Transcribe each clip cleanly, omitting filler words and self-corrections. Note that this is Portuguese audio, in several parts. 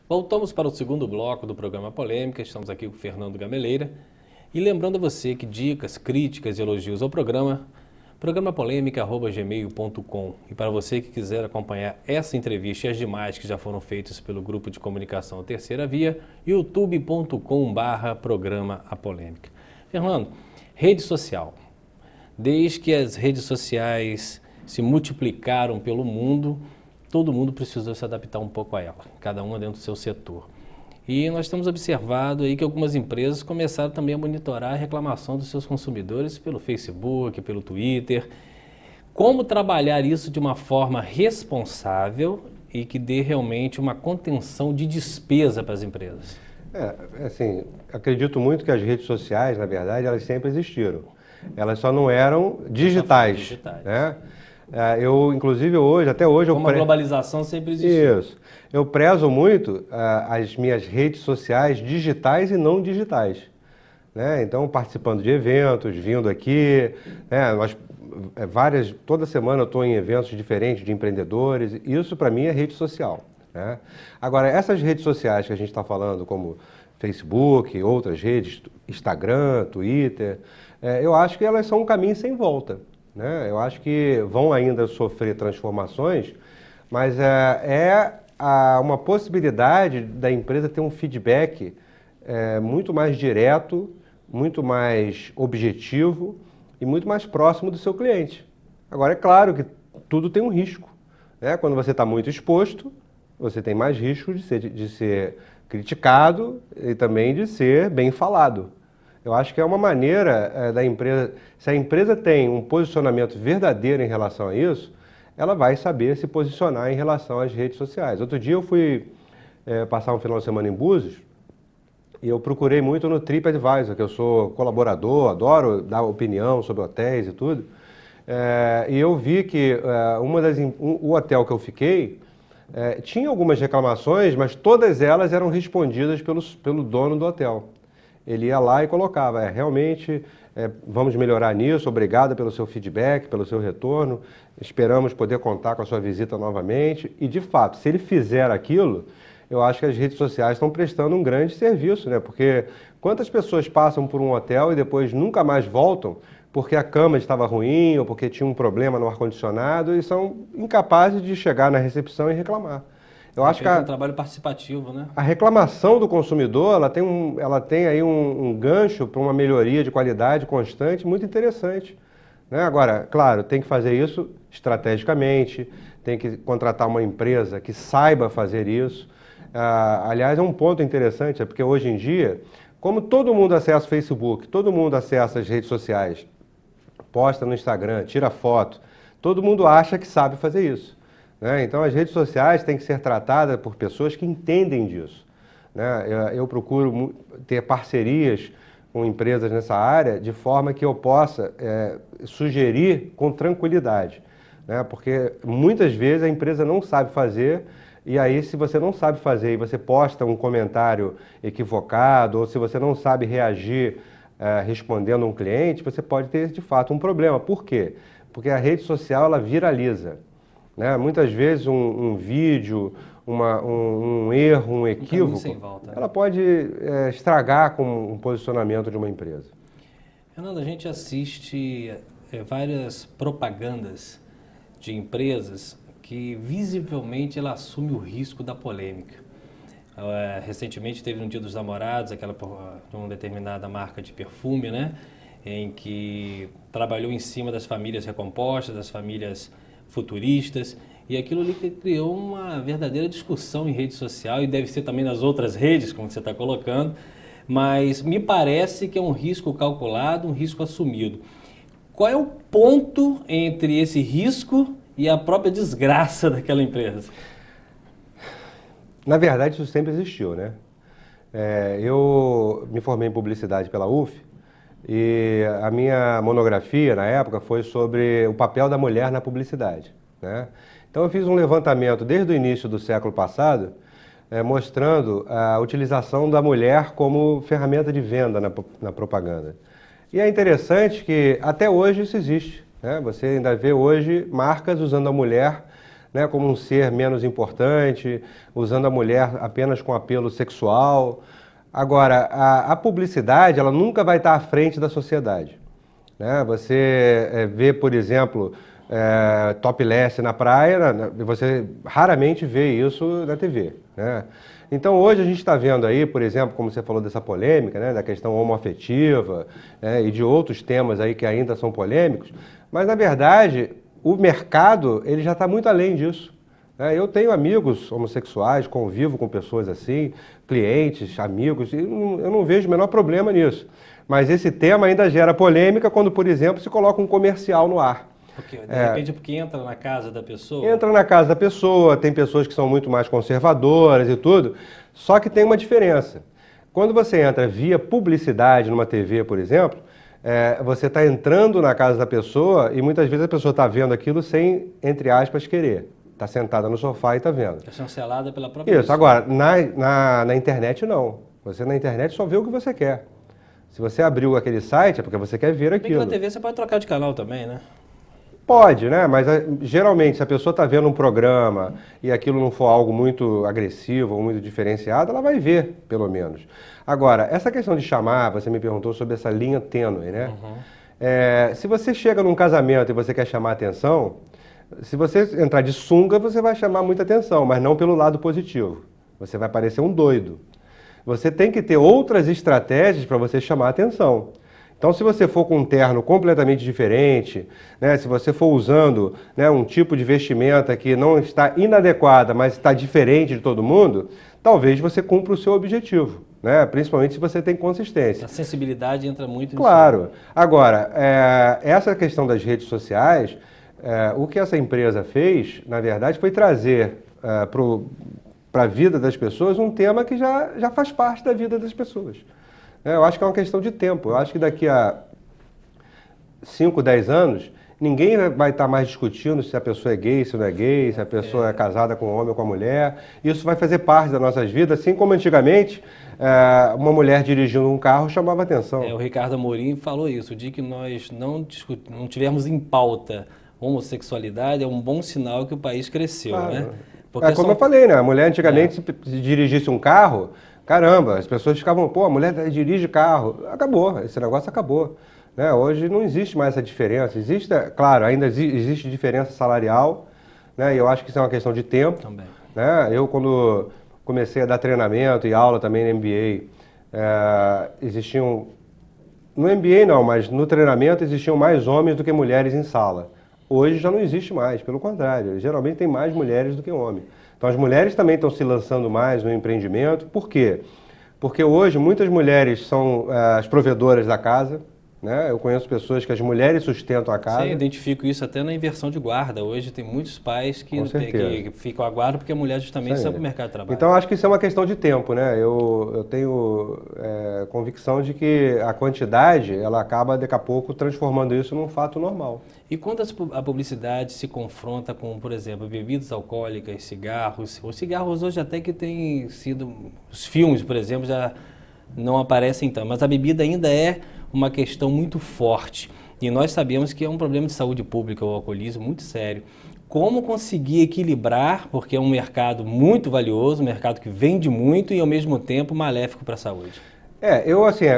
Voltamos para o segundo bloco do programa Polêmica. Estamos aqui com o Fernando Gameleira. E lembrando a você que dicas, críticas e elogios ao programa polêmica@gmail.com. E para você que quiser acompanhar essa entrevista e as demais que já foram feitas pelo grupo de comunicação Terceira Via, youtube.com/programa A Polêmica. Fernando, rede social. Desde que as redes sociais se multiplicaram pelo mundo, todo mundo precisou se adaptar um pouco a ela, cada uma dentro do seu setor. E nós temos observado aí que algumas empresas começaram também a monitorar a reclamação dos seus consumidores pelo Facebook, pelo Twitter. Como trabalhar isso de uma forma responsável e que dê realmente uma contenção de despesa para as empresas? Assim, acredito muito que as redes sociais, na verdade, elas sempre existiram. Elas só não eram digitais, né? Inclusive hoje, até hoje... Como a globalização sempre existiu. Isso. Eu prezo muito as minhas redes sociais digitais e não digitais, né? Então, participando de eventos, vindo aqui, né? Toda semana eu estou em eventos diferentes de empreendedores. Isso, para mim, é rede social, né? Agora, essas redes sociais que a gente está falando, como Facebook, outras redes, Instagram, Twitter, eu acho que elas são um caminho sem volta, né? Eu acho que vão ainda sofrer transformações, mas uma possibilidade da empresa ter um feedback muito mais direto, muito mais objetivo e muito mais próximo do seu cliente. Agora, é claro que tudo tem um risco, né? Quando você está muito exposto, você tem mais risco de ser criticado e também de ser bem falado. Eu acho que é uma maneira da empresa, se a empresa tem um posicionamento verdadeiro em relação a isso, ela vai saber se posicionar em relação às redes sociais. Outro dia eu fui passar um final de semana em Búzios e eu procurei muito no TripAdvisor, que eu sou colaborador, adoro dar opinião sobre hotéis e tudo. E eu vi que o hotel que eu fiquei tinha algumas reclamações, mas todas elas eram respondidas pelo dono do hotel. Ele ia lá e colocava, realmente, vamos melhorar nisso, obrigado pelo seu feedback, pelo seu retorno, esperamos poder contar com a sua visita novamente. E, de fato, se ele fizer aquilo, eu acho que as redes sociais estão prestando um grande serviço, né? Porque quantas pessoas passam por um hotel e depois nunca mais voltam porque a cama estava ruim ou porque tinha um problema no ar-condicionado e são incapazes de chegar na recepção e reclamar. Eu acho que é um trabalho participativo, né? A reclamação do consumidor, ela tem aí um gancho para uma melhoria de qualidade constante muito interessante, né? Agora, claro, tem que fazer isso estrategicamente, tem que contratar uma empresa que saiba fazer isso. Aliás, é um ponto interessante, porque hoje em dia, como todo mundo acessa o Facebook, todo mundo acessa as redes sociais, posta no Instagram, tira foto, todo mundo acha que sabe fazer isso, né? Então, as redes sociais têm que ser tratadas por pessoas que entendem disso, né? Eu procuro ter parcerias com empresas nessa área de forma que eu possa sugerir com tranquilidade, né? Porque muitas vezes a empresa não sabe fazer e aí, se você não sabe fazer e você posta um comentário equivocado ou se você não sabe reagir respondendo um cliente, você pode ter de fato um problema. Por quê? Porque a rede social ela viraliza, né? Muitas vezes um vídeo, um erro, um equívoco, sem volta, né? Ela pode estragar com o posicionamento de uma empresa. Fernando, a gente assiste várias propagandas de empresas que visivelmente ela assume o risco da polêmica. Recentemente teve um Dia dos Namorados, de uma determinada marca de perfume, né? Em que trabalhou em cima das famílias recompostas, das famílias futuristas, e aquilo ali criou uma verdadeira discussão em rede social e deve ser também nas outras redes, como você está colocando, mas me parece que é um risco calculado, um risco assumido. Qual é o ponto entre esse risco e a própria desgraça daquela empresa? Na verdade, isso sempre existiu, né? Eu me formei em publicidade pela UF e a minha monografia, na época, foi sobre o papel da mulher na publicidade, né? Então, eu fiz um levantamento desde o início do século passado, mostrando a utilização da mulher como ferramenta de venda na propaganda. E é interessante que até hoje isso existe, né? Você ainda vê hoje marcas usando a mulher né, como um ser menos importante, usando a mulher apenas com apelo sexual. Agora, a publicidade, ela nunca vai estar à frente da sociedade, né? Você vê, por exemplo, topless na praia, você raramente vê isso na TV, né? Então hoje a gente está vendo aí, por exemplo, como você falou dessa polêmica, né, da questão homoafetiva, né, e de outros temas aí que ainda são polêmicos, mas na verdade o mercado ele já está muito além disso. Eu tenho amigos homossexuais, convivo com pessoas assim, clientes, amigos, e eu não vejo o menor problema nisso. Mas esse tema ainda gera polêmica quando, por exemplo, se coloca um comercial no ar. Porque, de repente, porque entra na casa da pessoa? Entra na casa da pessoa, tem pessoas que são muito mais conservadoras e tudo, só que tem uma diferença. Quando você entra via publicidade numa TV, por exemplo, você está entrando na casa da pessoa e muitas vezes a pessoa está vendo aquilo sem, entre aspas, querer. Está sentada no sofá e está vendo. É chancelada pela própria Isso, agora, na internet não. Você na internet só vê o que você quer. Se você abriu aquele site é porque você quer ver Bem aquilo. que na TV você pode trocar de canal também, né? Pode, né? Mas geralmente, se a pessoa está vendo um programa e aquilo não for algo muito agressivo ou muito diferenciado, ela vai ver, pelo menos. Agora, essa questão de chamar, você me perguntou sobre essa linha tênue, né? Uhum. Se você chega num casamento e você quer chamar atenção, se você entrar de sunga, você vai chamar muita atenção, mas não pelo lado positivo. Você vai parecer um doido. Você tem que ter outras estratégias para você chamar atenção. Então, se você for com um terno completamente diferente, né, se você for usando, né, um tipo de vestimenta que não está inadequada, mas está diferente de todo mundo, talvez você cumpra o seu objetivo, né, principalmente se você tem consistência. A sensibilidade entra muito nisso. Claro. Agora, essa questão das redes sociais, o que essa empresa fez, na verdade, foi trazer para a vida das pessoas um tema que já faz parte da vida das pessoas. Eu acho que é uma questão de tempo. Eu acho que daqui a 5, 10 anos, ninguém vai estar mais discutindo se a pessoa é gay, se não é gay, se a pessoa é casada com um homem ou com uma mulher. Isso vai fazer parte das nossas vidas, assim como antigamente uma mulher dirigindo um carro chamava atenção. O Ricardo Amorim falou isso. O dia que nós não tivermos em pauta homossexualidade, é um bom sinal que o país cresceu, Claro. né? Porque como eu falei, né? A mulher antigamente, se dirigisse um carro, caramba, as pessoas ficavam, pô, a mulher dirige carro. Acabou, esse negócio acabou. Né? Hoje não existe mais essa diferença. Existe, claro, ainda existe diferença salarial, né? E eu acho que isso é uma questão de tempo. Também. Né? Eu, quando comecei a dar treinamento e aula também no MBA, existiam... No MBA não, mas no treinamento existiam mais homens do que mulheres em sala. Hoje já não existe mais, pelo contrário, geralmente tem mais mulheres do que homens. Então as mulheres também estão se lançando mais no empreendimento. Por quê? Porque hoje muitas mulheres são as provedoras da casa, né? Eu conheço pessoas que as mulheres sustentam a casa. Sim, identifico isso até na inversão de guarda. Hoje tem muitos pais que ficam a guarda porque a mulher justamente sai para o mercado de trabalho. Então acho que isso é uma questão de tempo, né? Eu tenho convicção de que a quantidade ela acaba daqui a pouco transformando isso num fato normal. E quando a publicidade se confronta com, por exemplo, bebidas alcoólicas, cigarros, os cigarros hoje até que tem sido, os filmes, por exemplo, já não aparecem tanto, mas a bebida ainda é uma questão muito forte. E nós sabemos que é um problema de saúde pública, o alcoolismo, muito sério. Como conseguir equilibrar, porque é um mercado muito valioso, um mercado que vende muito e ao mesmo tempo maléfico para a saúde?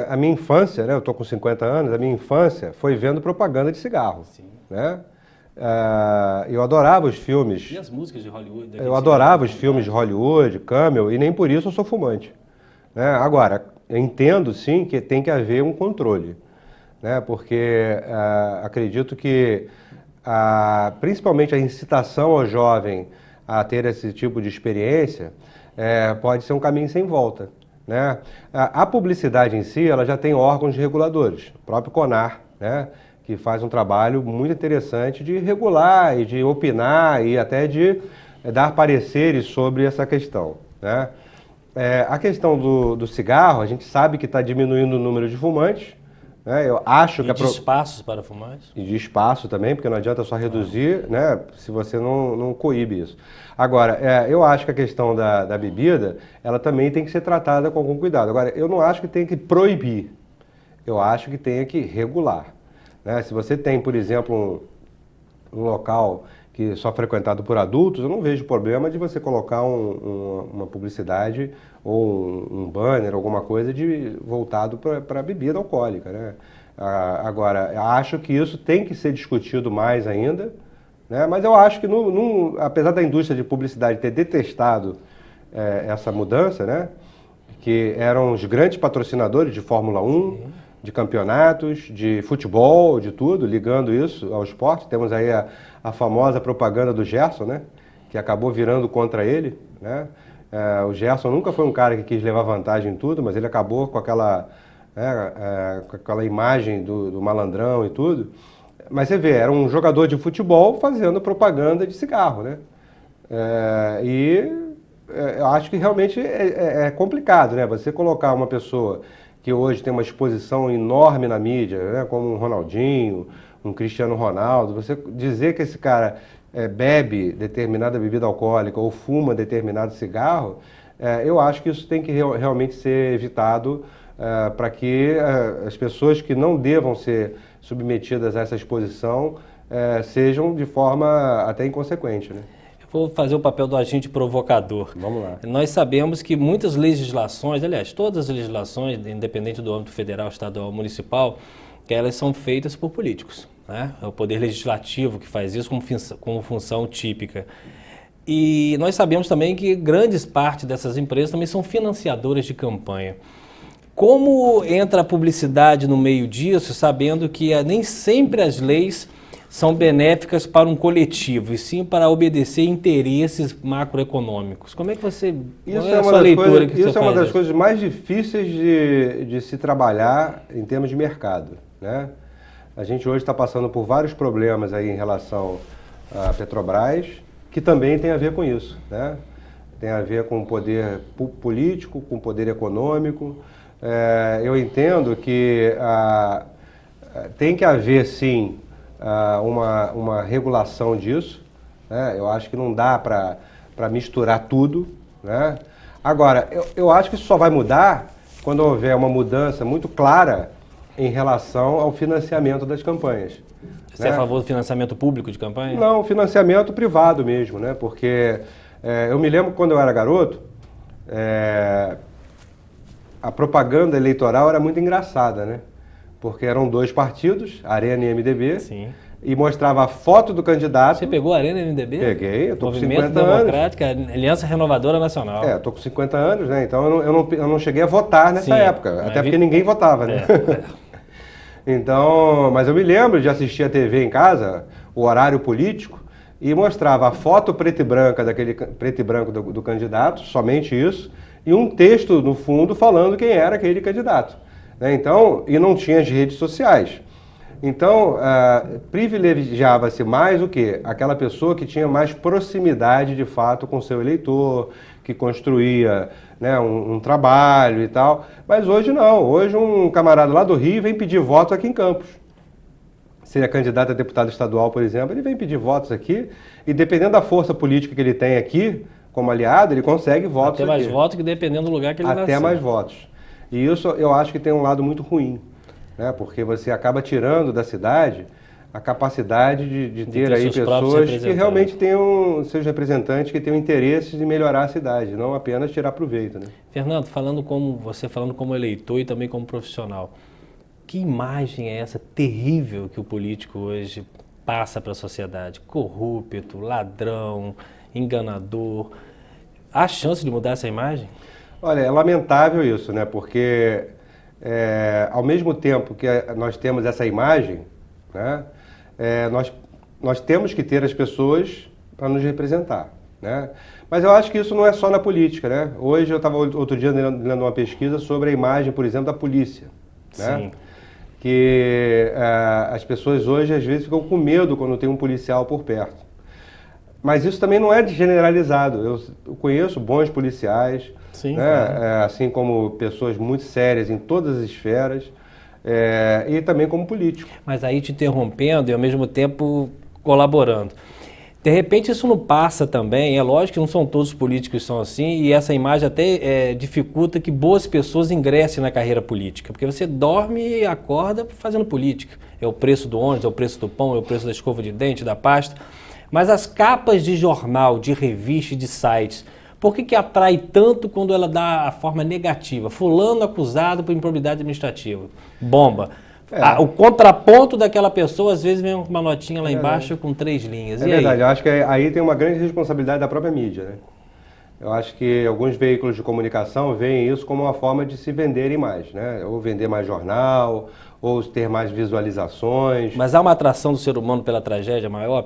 A minha infância, né, eu estou com 50 anos, a minha infância foi vendo propaganda de cigarro. Sim. Né? Eu adorava os filmes. E as músicas de Hollywood? Eu adorava os filmes de Hollywood, Camel, e nem por isso eu sou fumante. Né? Agora, eu entendo sim que tem que haver um controle, né? Porque acredito que principalmente a incitação ao jovem a ter esse tipo de experiência pode ser um caminho sem volta. Né? A publicidade em si, ela já tem órgãos reguladores, o próprio CONAR, né? Que faz um trabalho muito interessante de regular e de opinar e até de dar pareceres sobre essa questão. Né? A questão do cigarro, a gente sabe que está diminuindo o número de fumantes. Né? Eu acho de espaços para fumantes? E de espaço também, porque não adianta só reduzir, né? Se você não coíbe isso. Agora, eu acho que a questão da bebida, ela também tem que ser tratada com algum cuidado. Agora, eu não acho que tenha que proibir, eu acho que tenha que regular. Né? Se você tem, por exemplo, um local que só frequentado por adultos, eu não vejo problema de você colocar uma publicidade ou um banner, alguma coisa voltado para bebida alcoólica, né? Agora, acho que isso tem que ser discutido mais ainda, né? Mas eu acho que, apesar da indústria de publicidade ter detestado essa mudança, né? Que eram os grandes patrocinadores de Fórmula 1, sim, de campeonatos, de futebol, de tudo, ligando isso ao esporte. Temos aí a famosa propaganda do Gerson, né? Que acabou virando contra ele, né? O Gerson nunca foi um cara que quis levar vantagem em tudo, mas ele acabou com aquela imagem do malandrão e tudo. Mas você vê, era um jogador de futebol fazendo propaganda de cigarro, né? Eu acho que realmente é complicado, né? Você colocar uma pessoa que hoje tem uma exposição enorme na mídia, né? Como um Ronaldinho, um Cristiano Ronaldo, você dizer que esse cara bebe determinada bebida alcoólica ou fuma determinado cigarro, eu acho que isso tem que realmente ser evitado para que as pessoas que não devam ser submetidas a essa exposição sejam de forma até inconsequente, né? Vou fazer o papel do agente provocador. Vamos lá. Nós sabemos que muitas legislações, aliás, todas as legislações, independente do âmbito federal, estadual ou municipal, que elas são feitas por políticos, né? É o poder legislativo que faz isso como função típica. E nós sabemos também que grandes partes dessas empresas também são financiadoras de campanha. Como entra a publicidade no meio disso, sabendo que nem sempre as leis são benéficas para um coletivo, e sim para obedecer interesses macroeconômicos? Como é que você... Isso é uma das coisas mais difíceis de se trabalhar em termos de mercado, né? A gente hoje está passando por vários problemas aí em relação à Petrobras, que também tem a ver com isso, né? Tem a ver com o poder político, com o poder econômico. Eu entendo que tem que haver, sim, uma regulação disso, né? Eu acho que não dá para misturar tudo, né? Agora, eu acho que isso só vai mudar quando houver uma mudança muito clara em relação ao financiamento das campanhas. Você é a favor do financiamento público de campanha? Não, financiamento privado mesmo, né? Porque eu me lembro quando eu era garoto, a propaganda eleitoral era muito engraçada, né? Porque eram dois partidos, Arena e MDB, sim, e mostrava a foto do candidato. Você pegou a Arena e MDB? Peguei, eu estou com 50 anos. Movimento Democrático, Aliança Renovadora Nacional. Estou com 50 anos, né? Então eu não cheguei a votar nessa época, até porque ninguém votava, né? Então, mas eu me lembro de assistir a TV em casa, o horário político, e mostrava a foto preta e branca preto e branco do candidato, somente isso, e um texto no fundo falando quem era aquele candidato, né? Então, e não tinha as redes sociais. Então, privilegiava-se mais o quê? Aquela pessoa que tinha mais proximidade, de fato, com o seu eleitor, que construía, né, um trabalho e tal. Mas hoje não. Hoje um camarada lá do Rio vem pedir votos aqui em Campos. Se ele é candidato a deputado estadual, por exemplo, ele vem pedir votos aqui, e dependendo da força política que ele tem aqui, como aliado, ele consegue votos aqui. Até mais votos que dependendo do lugar que ele nasceu. Até mais votos. E isso eu acho que tem um lado muito ruim, né? Porque você acaba tirando da cidade a capacidade de ter aí pessoas que realmente tenham seus representantes, que tenham interesse de melhorar a cidade, não apenas tirar proveito, né? Fernando, falando como eleitor e também como profissional, que imagem é essa terrível que o político hoje passa para a sociedade? Corrupto, ladrão, enganador. Há chance de mudar essa imagem? Olha, é lamentável isso, né? Porque ao mesmo tempo que nós temos essa imagem, né? Nós temos que ter as pessoas para nos representar, né? Mas eu acho que isso não é só na política, né? Hoje eu estava outro dia lendo uma pesquisa sobre a imagem, por exemplo, da polícia, né? Sim. Que as pessoas hoje às vezes ficam com medo quando tem um policial por perto. Mas isso também não é generalizado. Eu conheço bons policiais, sim, né? Claro. Assim como pessoas muito sérias em todas as esferas, e também como político. Mas aí te interrompendo e ao mesmo tempo colaborando. De repente isso não passa também, é lógico que não são todos os políticos que são assim, e essa imagem até dificulta que boas pessoas ingressem na carreira política, porque você dorme e acorda fazendo política. É o preço do ônibus, é o preço do pão, é o preço da escova de dente, da pasta. Mas as capas de jornal, de revista, de sites, por que atrai tanto quando ela dá a forma negativa? Fulano acusado por improbidade administrativa. Bomba. O contraponto daquela pessoa, às vezes, vem uma notinha lá embaixo com 3 linhas. É verdade, eu acho que aí tem uma grande responsabilidade da própria mídia, né? Eu acho que alguns veículos de comunicação veem isso como uma forma de se venderem mais, né? Ou vender mais jornal, ou ter mais visualizações. Mas há uma atração do ser humano pela tragédia maior,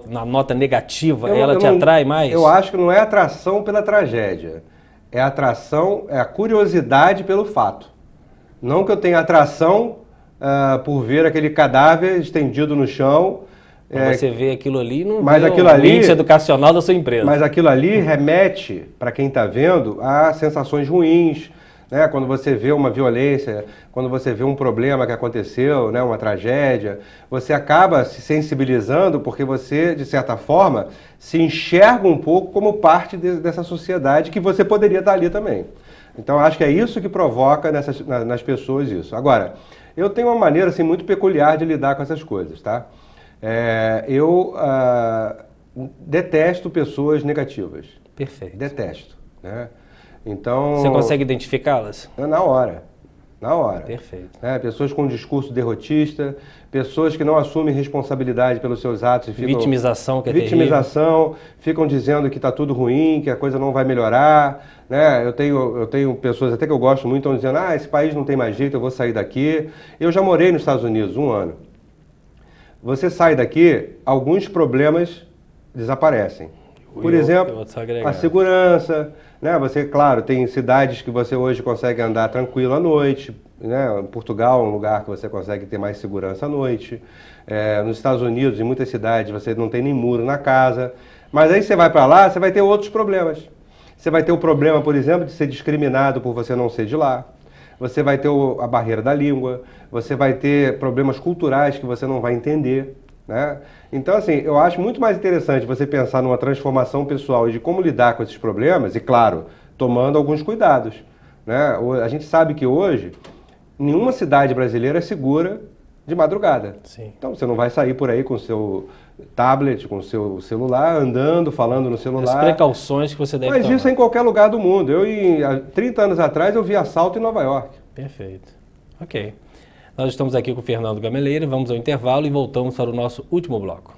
na nota negativa, ela te atrai mais? Eu acho que não é atração pela tragédia, é atração, é a curiosidade pelo fato. Não que eu tenha atração por ver aquele cadáver estendido no chão. Você vê aquilo ali e não mas vê aquilo o ali, índice educacional da sua empresa. Mas aquilo ali remete, para quem está vendo, a sensações ruins. Né? Quando você vê uma violência, quando você vê um problema que aconteceu, né? Uma tragédia, você acaba se sensibilizando porque você, de certa forma, se enxerga um pouco como parte dessa sociedade que você poderia estar ali também. Então, acho que é isso que provoca nas pessoas isso. Agora, eu tenho uma maneira assim, muito peculiar de lidar com essas coisas, tá? Eu detesto pessoas negativas. Perfeito. Detesto, né? Então... Você consegue identificá-las? Na hora. Na hora. Perfeito. Pessoas com um discurso derrotista, pessoas que não assumem responsabilidade pelos seus atos. Vitimização, que é vitimização, ficam dizendo que está tudo ruim, que a coisa não vai melhorar. Né? Eu tenho pessoas até que eu gosto muito, estão dizendo, esse país não tem mais jeito, eu vou sair daqui. Eu já morei nos Estados Unidos 1 ano. Você sai daqui, alguns problemas desaparecem. Por exemplo, a segurança, né? Você, claro, tem cidades que você hoje consegue andar tranquilo à noite, né? Portugal é um lugar que você consegue ter mais segurança à noite. Nos Estados Unidos, em muitas cidades, você não tem nem muro na casa. Mas aí você vai para lá, você vai ter outros problemas. Você vai ter o problema, por exemplo, de ser discriminado por você não ser de lá. Você vai ter a barreira da língua, você vai ter problemas culturais que você não vai entender, né? Então, assim, eu acho muito mais interessante você pensar numa transformação pessoal e de como lidar com esses problemas, e claro, tomando alguns cuidados, né? A gente sabe que hoje, nenhuma cidade brasileira é segura de madrugada. Sim. Então, você não vai sair por aí com o seu tablet, com o seu celular, andando, falando no celular. As precauções que você deve tomar. Mas isso é em qualquer lugar do mundo. Há 30 anos atrás, eu vi assalto em Nova York. Perfeito. Ok. Nós estamos aqui com o Fernando Gameleira, vamos ao intervalo e voltamos para o nosso último bloco.